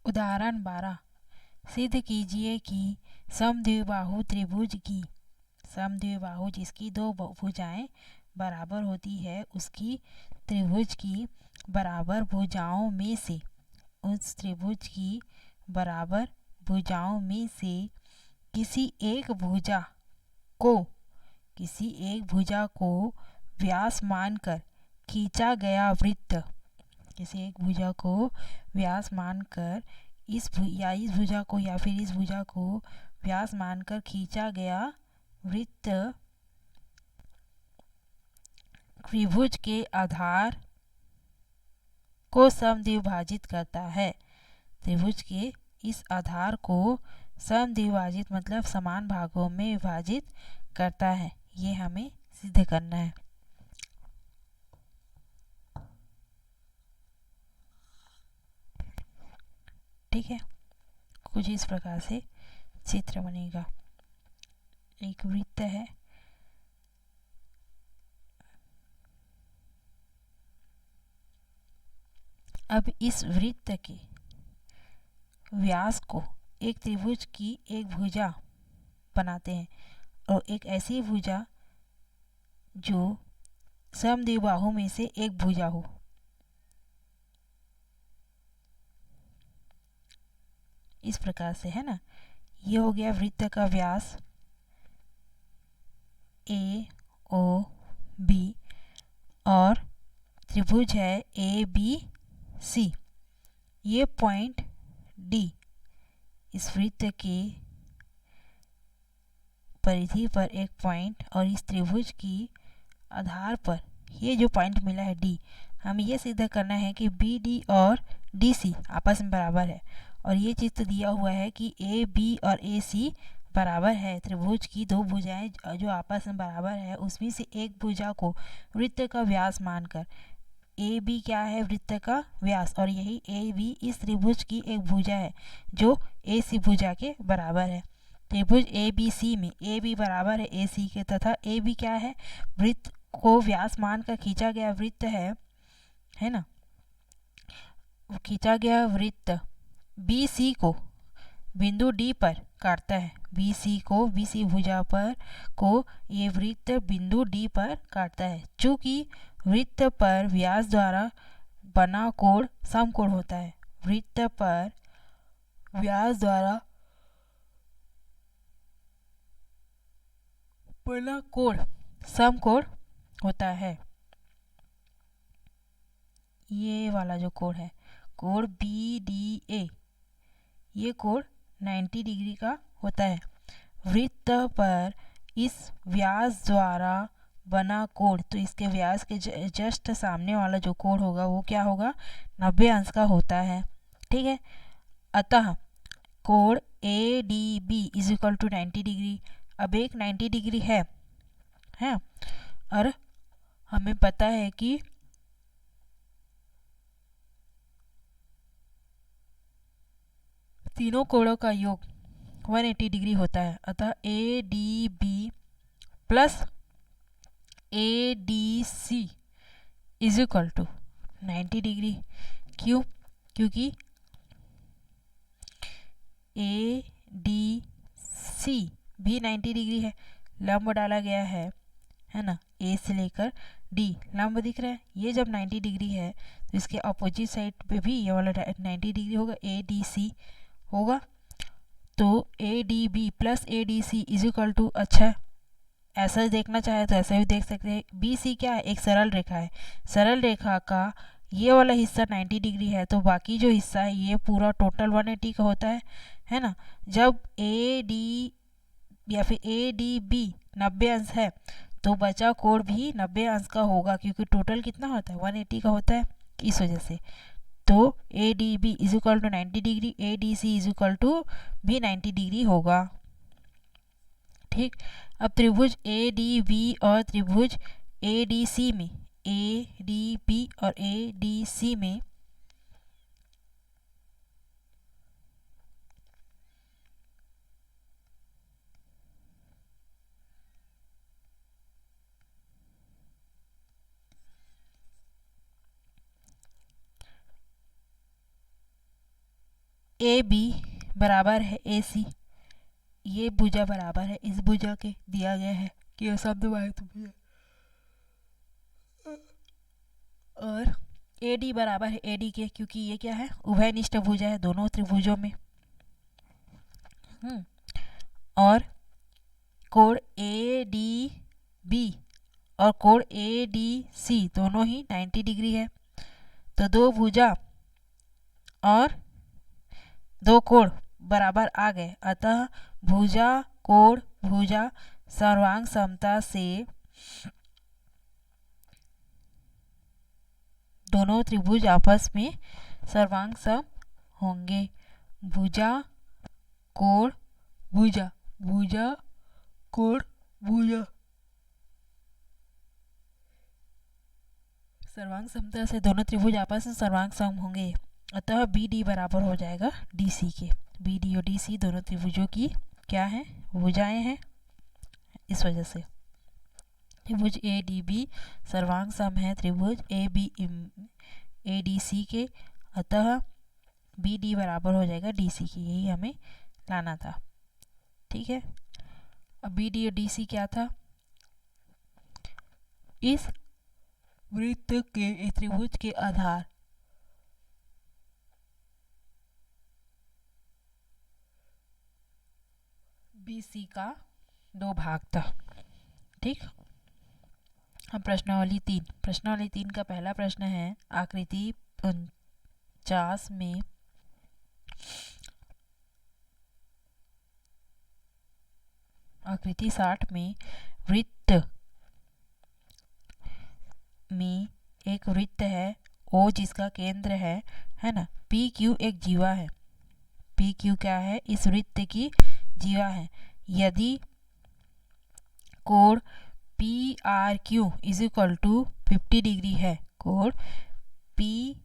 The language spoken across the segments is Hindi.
उदाहरण 12, सिद्ध कीजिए कि समद्विबाहु त्रिभुज की समद्विबाहु जिसकी दो भुजाएं बराबर होती है उसकी त्रिभुज की बराबर भुजाओं में से उस त्रिभुज की बराबर भुजाओं में से किसी एक भुजा को व्यास मानकर खींचा गया वृत्त किसी एक भुजा को व्यास मानकर इस भुजा को या फिर इस भुजा को व्यास मानकर खींचा गया वृत्त त्रिभुज के आधार को समद्विभाजित करता है। त्रिभुज के इस आधार को समद्विभाजित मतलब समान भागों में विभाजित करता है। ये हमें सिद्ध करना है। ठीक है, कुछ इस प्रकार से चित्र बनेगा। एक वृत्त है, अब इस वृत्त के व्यास को एक त्रिभुज की एक भुजा बनाते हैं और एक ऐसी भुजा जो समद्विबाहु में से एक भुजा हो। इस प्रकार से है ना, ये हो गया वृत्त का व्यास ए ओ बी और त्रिभुज है ए बी सी। ये पॉइंट डी इस वृत्त के परिधि पर एक पॉइंट और इस त्रिभुज की आधार पर ये जो पॉइंट मिला है डी, हमें ये सिद्ध करना है कि बी डी और डी सी आपस में बराबर है। और ये चीज़ तो दिया हुआ है कि ए बी और ए सी बराबर है। त्रिभुज की दो भुजाएं जो आपस में बराबर है उसमें से एक भुजा को वृत्त का व्यास मानकर, ए बी क्या है वृत्त का व्यास और यही ए बी इस त्रिभुज की एक भुजा है जो ए सी भुजा के बराबर है। त्रिभुज ए बी सी में ए बी बराबर है ए सी के तथा ए बी क्या है वृत्त को व्यास मानकर खींचा गया वृत्त है ना। खींचा गया वृत्त बी सी को बिंदु डी पर काटता है। बी सी भुजा पर को ये वृत्त बिंदु डी पर काटता है। चूंकि वृत्त पर व्यास द्वारा बना कोण समकोण होता है। वृत्त पर व्यास द्वारा बना कोण समकोण होता है। ये वाला जो कोण है कोण बी डी ए, ये कोण 90 डिग्री का होता है। वृत्त पर इस व्यास द्वारा बना कोण, तो इसके व्यास के जस्ट सामने वाला जो कोण होगा वो क्या होगा 90 अंश का होता है। ठीक है, अतः कोण A D B is equal to 90 degree. अब एक 90 डिग्री है और हमें पता है कि तीनों कोणों का योग 180 डिग्री होता है। अतः A D B plus A D C is equal to 90 degree. क्यों? क्योंकि ए डी सी भी 90 डिग्री है। लंब डाला गया है ना, ए से लेकर डी लंब दिख रहा है। ये जब 90 डिग्री है तो इसके अपोजिट साइड पे भी ये वाला 90 डिग्री होगा, ए डी सी होगा। तो A D B plus A D C is equal to, अच्छा ऐसा देखना चाहे तो ऐसा भी देख सकते हैं। बी सी क्या है, एक सरल रेखा है। सरल रेखा का ये वाला हिस्सा 90 डिग्री है तो बाकी जो हिस्सा है ये पूरा टोटल 180 का होता है ना। जब ए डी या फिर ए डी बी 90 अंश है तो बचा कोण भी 90 अंश का होगा क्योंकि टोटल कितना होता है 180 का होता है, इस वजह से। तो A D B is equal to 90 degree, A D C is equal to भी 90 डिग्री होगा। ठीक, अब त्रिभुज ए डी बी और त्रिभुज ए डी सी में, ए डी बी और ए डी सी में ए बी बराबर है ए सी, ये भुजा बराबर है इस भुजा के, दिया गया है कि यह समद्विबाहुत्व भुजा, और ए डी बराबर है ए डी के, क्योंकि ये क्या है, उभयनिष्ठ भुजा है दोनों त्रिभुजों में। और कोण ए डी बी और कोण ए डी सी दोनों ही 90 डिग्री है। तो दो भुजा और दो कोण बराबर आ गए, अतः भुजा कोण भुजा सर्वांग समता से दोनों त्रिभुज आपस में सर्वांग सम होंगे। भुजा कोण भुजा, भुजा कोण भुजा सर्वांग समता से दोनों त्रिभुज आपस में सर्वांग सम होंगे, अतः बी डी बराबर हो जाएगा डी सी के। बी डी और डी सी दोनों त्रिभुजों की क्या है, भुजाएं हैं, इस वजह से त्रिभुज ए डी बी सर्वांग सम है त्रिभुज ए डी सी के, अतः बी डी बराबर हो जाएगा डी सी की। यही हमें लाना था। ठीक है, अब बी डी और डी सी क्या था, इस वृत्त के त्रिभुज के आधार बी सी का दो भाग था। ठीक, अब प्रश्नावली 3। प्रश्नावली 3 का पहला प्रश्न है, आकृति 50 में आकृति 60 में वृत्त में एक वृत्त है ओ जिसका केंद्र है ना, पी क्यू एक जीवा है, पी क्यू क्या है, इस वृत्त की जीवा है। यदि कोण P R Q is equal to 50 degree है, कोण पी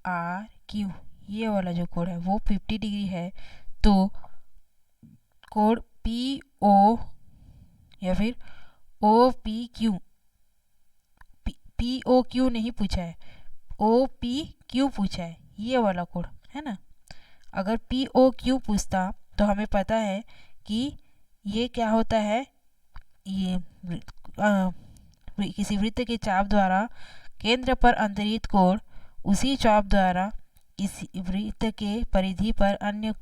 आर क्यू ये वाला जो कोण है वो 50 डिग्री है, तो कोण पी ओ या फिर O P Q, P O Q नहीं पूछा है, ओ पी क्यू पूछा है, ये वाला कोण है ना। अगर पी ओ क्यू पूछता तो हमें पता है कि ये क्या होता है, ये किसी वृत्त के चाप द्वारा केंद्र पर अंतरित कोण उसी चाप द्वारा इस वृत्त के परिधि पर अन्य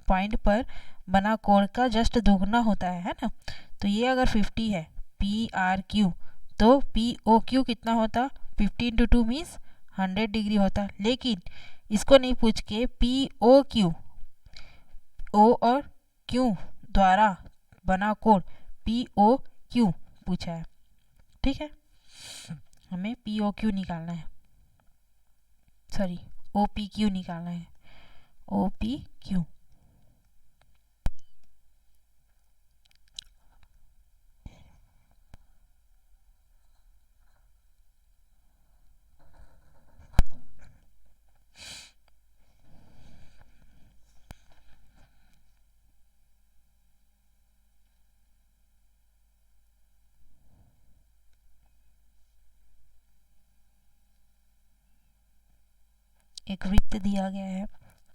पॉइंट पर बना कोण का जस्ट दोगुना होता है ना। तो ये अगर 50 है पी आर क्यू, तो पी ओ क्यू कितना होता, 50 × 2 मीन्स 100 डिग्री होता। लेकिन इसको नहीं पूछ के पी ओ क्यू, ओ और क्यू द्वारा बना कोण पी ओ क्यू पूछा है। ठीक है, हमें पी ओ क्यू निकालना है, सॉरी ओ पी क्यू निकालना है, ओ पी क्यू। एक वृत्त दिया गया है,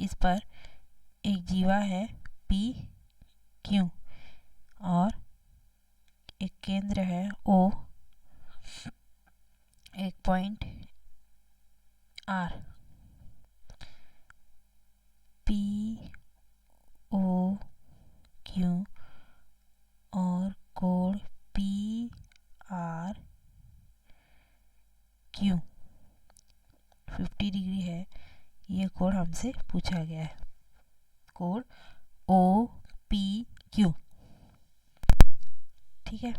इस पर एक जीवा है पी क्यू और एक केंद्र है ओ, एक point R, P O Q और कोण पी आर क्यू 50 डिग्री है, ये कोण हमसे पूछा गया है, कोण ओ पी क्यू। ठीक है,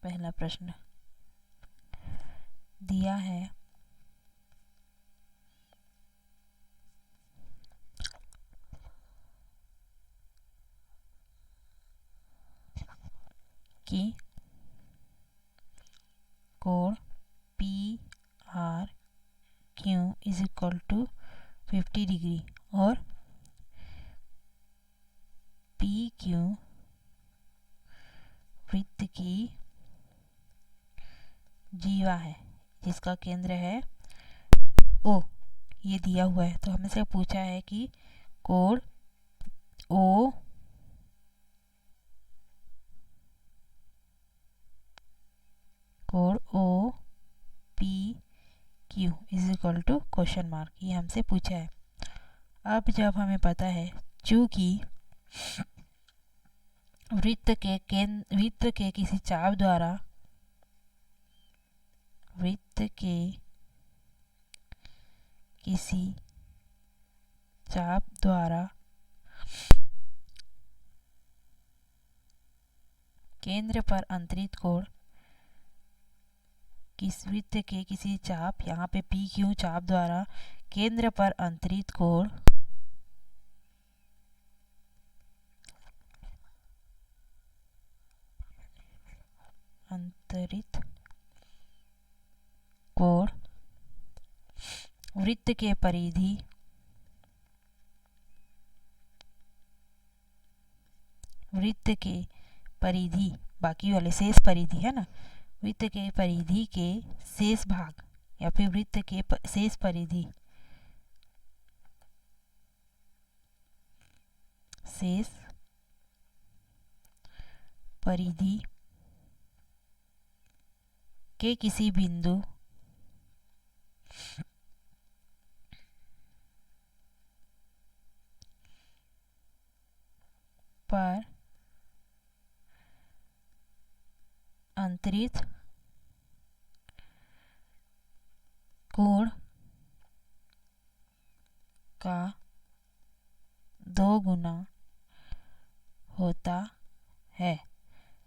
पहला प्रश्न दिया है कि कोण P R Q is equal to 50 degree और पी क्यू वृत्त की जीवा है जिसका केंद्र है ओ। ये दिया हुआ है, तो हमसे पूछा है कि कोण O P Q is equal to question mark, ये हमसे पूछा है। अब जब हमें पता है चूंकि वृत्त के किसी चाप द्वारा केंद्र पर अंतरित कोण किस वृत्त के किसी चाप, यहाँ पे पी क्यू चाप द्वारा केंद्र पर अंतरित कोण वृत्त के परिधि बाकी वाले शेष परिधि है ना, वृत्त के परिधि के शेष भाग या फिर वृत्त के शेष परिधि के किसी बिंदु पर अंतरित कोण का 2 गुना होता है।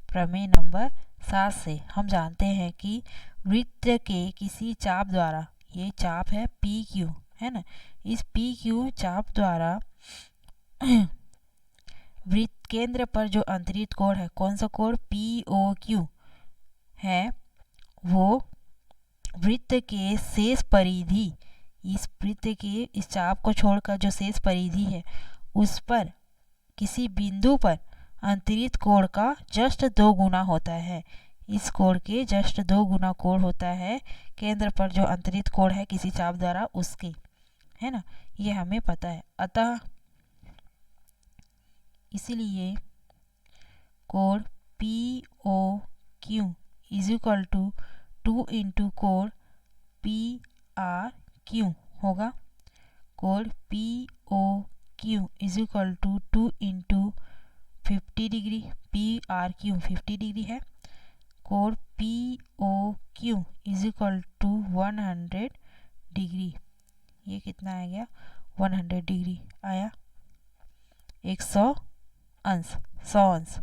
प्रमेय नंबर 7 से हम जानते हैं कि वृत्त के किसी चाप द्वारा, ये चाप है पी क्यू है ना, इस पी क्यू चाप द्वारा वृत्त केंद्र पर जो अंतरित कोण है, कौन सा कोण, पी ओ क्यू है, वो वृत्त के शेष परिधि, इस वृत्त के इस चाप को छोड़कर जो शेष परिधि है उस पर किसी बिंदु पर अंतरित कोण का जस्ट 2 गुना होता है। इस कोण के जस्ट 2 गुना कोण होता है केंद्र पर जो अंतरित कोण है किसी चाप द्वारा उसके, है ना, ये हमें पता है। अतः इसलिए कोण P O Q is equal to 2 into कोण पी आर क्यू होगा। कोण P O Q is equal to 2 into 50 degree, P R Q 50 degree है। कोण P O Q is equal to 100 degree, ये कितना आ गया, 100 डिग्री आया, 100 अंश, 100 अंश।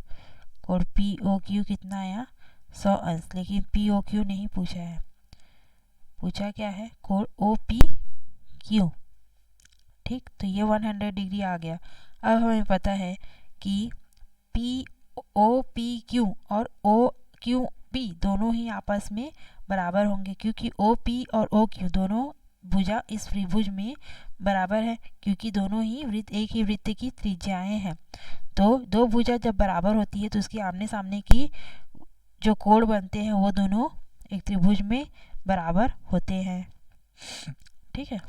कोण पी ओ क्यू कितना आया, 100 अंश, लेकिन पी ओ क्यू नहीं पूछा है, पूछा क्या है, कोण ओ पी क्यू। ठीक, तो ये 100 डिग्री आ गया। अब हमें पता है कि पी ओ पी क्यू और ओ क्यू पी दोनों ही आपस में बराबर होंगे, क्योंकि ओ पी और ओ क्यू दोनों भुजा इस त्रिभुज में बराबर है, क्योंकि दोनों ही वृत्त एक ही वृत्त की त्रिज्याएं हैं। तो दो भुजा जब बराबर होती है तो उसकी आमने सामने की जो कोण बनते हैं वो दोनों एक त्रिभुज में बराबर होते हैं। ठीक है,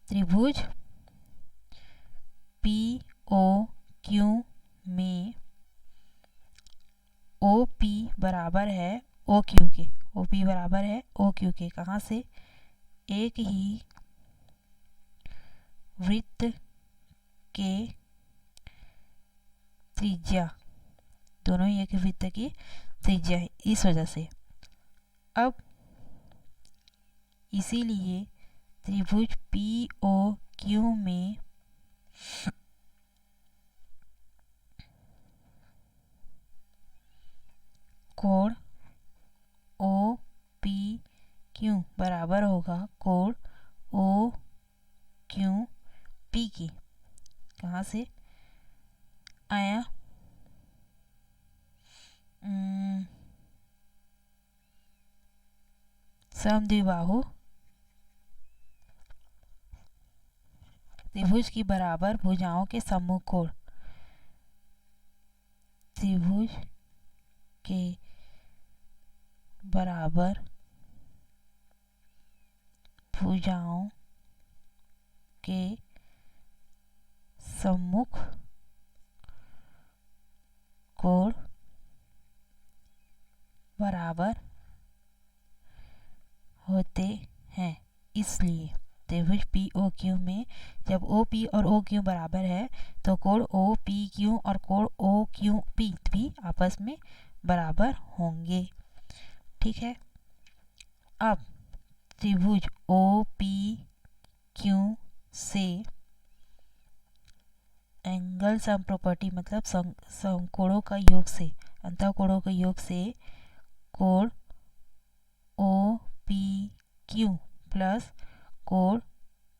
त्रिभुज पी ओ क्यू में ओ पी बराबर है ओ क्यू के, ओ पी बराबर है ओ क्यू के, कहाँ से, एक ही वृत्त के त्रिज्या, दोनों ही एक वृत्त की त्रिज्या है, इस वजह से। अब इसीलिए त्रिभुज पी ओ क्यू में कोण ओ पी क्यू बराबर होगा कोण ओ क्यू पी की, कहाँ से आया, समद्विबाहु त्रिभुज की बराबर भुजाओं के सम्मुख कोण, त्रिभुज के बराबर भुजाओं के सम्मुख कोण बराबर होते हैं, इसलिए त्रिभुज पी ओ क्यू में जब ओ पी और ओ क्यू बराबर है तो कोण ओ पी क्यू और कोण ओ क्यू पी भी आपस में बराबर होंगे। ठीक है, अब त्रिभुज ओ पी क्यू से एंगल सम प्रॉपर्टी मतलब समकोणों का योग से, अंतःकोणों के योग से कोण ओ पी क्यू प्लस कोण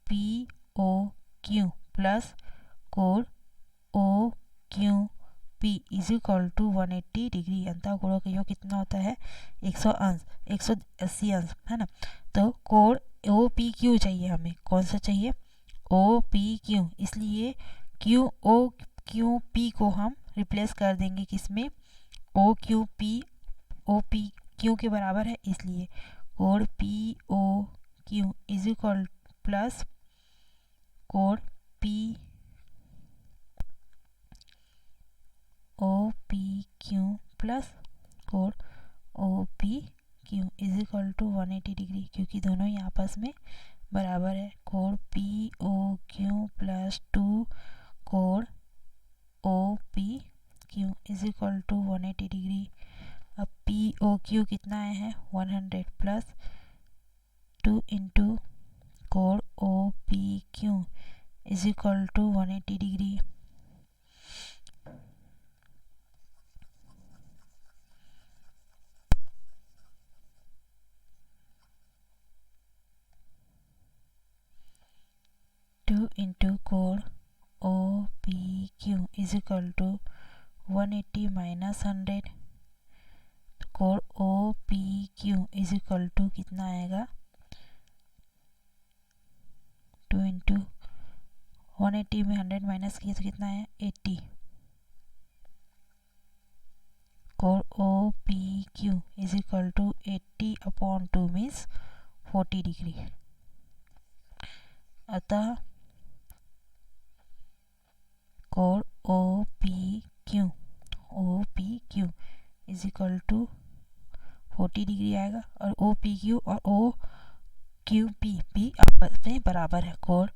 पी ओ क्यू प्लस कोण O Q P is equal to 180 degree. अंतःकोणों का योग कितना होता है? 180 अंश, है ना। तो कोण ओ पी क्यू चाहिए हमें, कौन सा चाहिए? ओ पी क्यू, इसलिए क्यू ओ क्यू पी को हम रिप्लेस कर देंगे किसमें? O Q P, O P Q के बराबर है, इसलिए कोण P O Q is equal plus कोण P O P Q plus कोण O P Q is equal to 180 degree, क्योंकि दोनों ही आपस में बराबर है। कोण पी ओ क्यू प्लस 2 कोण O P Q is equal to 180 degree. अब पी ओ क्यू कितना आया है? 100 प्लस 2 इंटू कोण O P Q is equal to 180 degree. Into कोण O P Q is equal to 180 minus 100, कोण O P Q is equal to कितना आएगा? 2 इंटू 180 में 100 माइनस किया तो कितना है? 80। कोण O P Q is equal to 80 upon 2 means 40 degree. अतः कोण O P Q is equal to 40 degree आएगा, और ओ पी क्यू और ओ क्यू पी भी आपस में बराबर है। कोण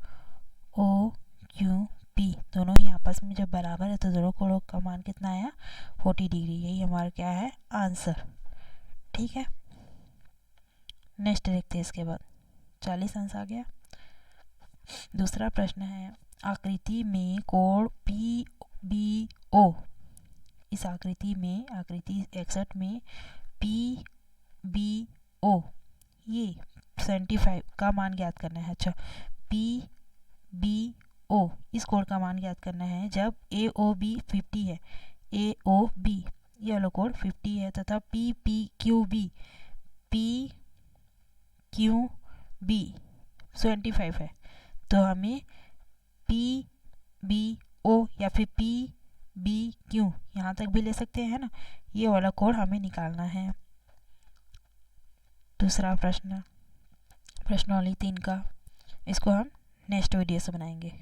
ओ क्यू पी दोनों ही आपस में जब बराबर है तो दोनों कोणों का मान कितना आया? 40 डिग्री। यही हमारा क्या है? आंसर। ठीक है, नेक्स्ट देखते हैं। इसके बाद 40 अंश आ गया। दूसरा प्रश्न है, आकृति में कोण पी बी ओ, इस आकृति में, आकृति 61 में पी बी ओ ये 75 का मान ज्ञात करना है। अच्छा, पी बी ओ इस कोण का मान ज्ञात करना है जब ए ओ बी 50 है, ए ओ बी ये वाला कोण 50 है, तथा पी पी क्यू बी 75 है। तो हमें पी बी ओ या फिर पी बी क्यू यहाँ तक भी ले सकते हैं ना, ये वाला कोण हमें निकालना है। दूसरा प्रश्न, प्रश्नावली 3 का, इसको हम नेक्स्ट वीडियो से बनाएंगे।